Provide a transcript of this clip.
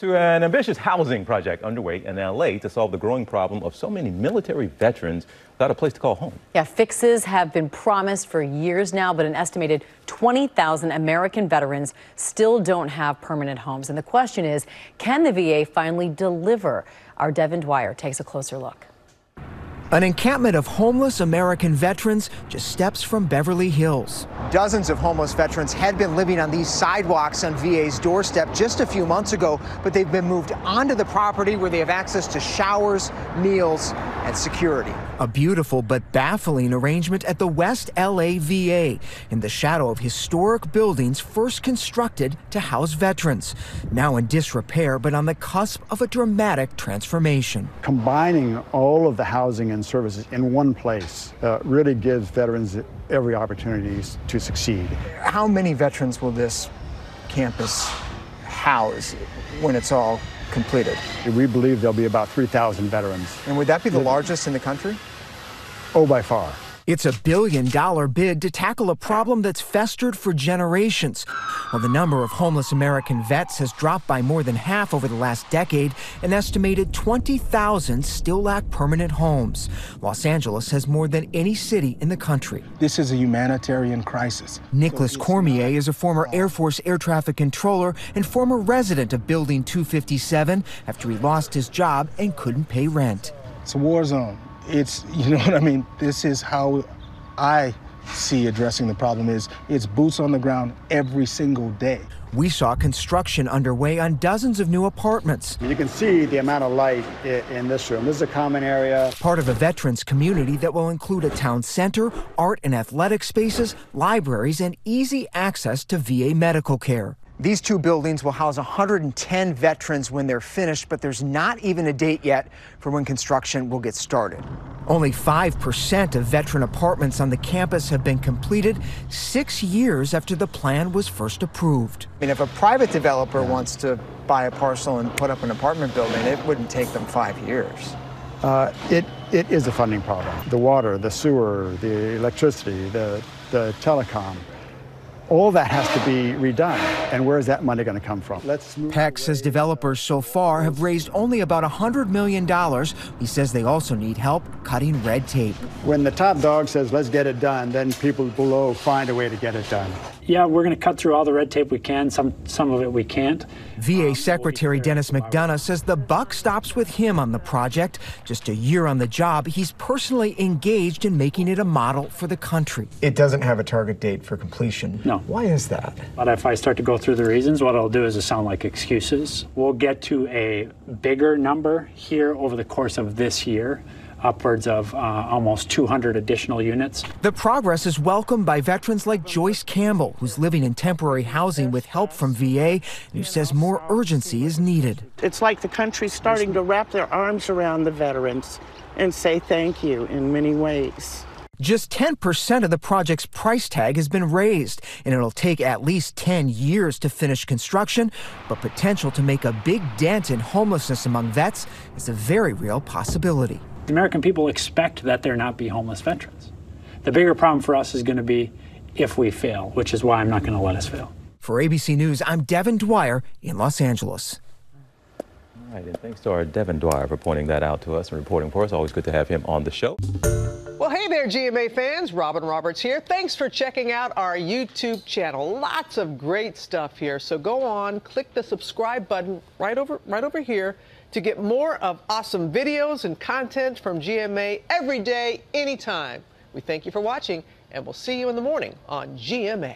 To an ambitious housing project underway in L.A. to solve the growing problem of so many military veterans without a place to call home. Yeah, fixes have been promised for years now, but an estimated 20,000 American veterans still don't have permanent homes. And the question is, can the VA finally deliver? Our Devin Dwyer takes a closer look. An encampment of homeless American veterans just steps from Beverly Hills. Dozens of homeless veterans had been living on these sidewalks on VA's doorstep just a few months ago, but they've been moved onto the property where they have access to showers, meals, and security. A beautiful but baffling arrangement at the West LA VA in the shadow of historic buildings first constructed to house veterans. Now in disrepair, but on the cusp of a dramatic transformation. Combining all of the housing and services in one place really gives veterans every opportunity to succeed. How many veterans will this campus house when it's all completed? We believe there'll be about 3,000 veterans. And would that be the largest in the country? Oh, by far. It's $1 billion bid to tackle a problem that's festered for generations. While the number of homeless American vets has dropped by more than half over the last decade, an estimated 20,000 still lack permanent homes. Los Angeles has more than any city in the country. This is a humanitarian crisis. Nicholas Cormier is a former Air Force air traffic controller and former resident of Building 257 after he lost his job and couldn't pay rent. It's a war zone. It's, you know what I mean? This is how I see addressing the problem is it's boots on the ground every single day. We saw construction underway on dozens of new apartments. You can see the amount of light in this room. This is a common area. Part of a veterans community that will include a town center, art and athletic spaces, libraries, and easy access to VA medical care. These two buildings will house 110 veterans when they're finished, but there's not even a date yet for when construction will get started. Only 5% of veteran apartments on the campus have been completed 6 years after the plan was first approved. I mean, if a private developer wants to buy a parcel and put up an apartment building, it wouldn't take them 5 years. It is a funding problem. The water, the sewer, the electricity, the telecom. All that has to be redone. And where is that money going to come from? Peck says developers so far have raised only about $100 million. He says they also need help cutting red tape. When the top dog says, let's get it done, then people below find a way to get it done. Yeah, we're going to cut through all the red tape we can. Some of it we can't. VA Secretary Dennis McDonough says the buck stops with him on the project. Just a year on the job, he's personally engaged in making it a model for the country. It doesn't have a target date for completion. No. Why is that? But if I start to go through the reasons, what I'll do is it'll sound like excuses. We'll get to a bigger number here over the course of this year. Upwards of almost 200 additional units. The progress is welcomed by veterans like Joyce Campbell, who's living in temporary housing with help from VA, and who says more urgency is needed. It's like the country's starting to wrap their arms around the veterans and say thank you in many ways. Just 10% of the project's price tag has been raised, and it'll take at least 10 years to finish construction, but potential to make a big dent in homelessness among vets is a very real possibility. The American people expect that there not be homeless veterans. The bigger problem for us is going to be if we fail, which is why I'm not going to let us fail. For ABC News, I'm Devin Dwyer in Los Angeles. All right, and thanks to our Devin Dwyer for pointing that out to us and reporting for us. Always good to have him on the show. Well, hey there, GMA fans. Robin Roberts here. Thanks for checking out our YouTube channel. Lots of great stuff here. So go on, click the subscribe button right over here to get more of awesome videos and content from GMA every day, anytime. We thank you for watching, and we'll see you in the morning on GMA.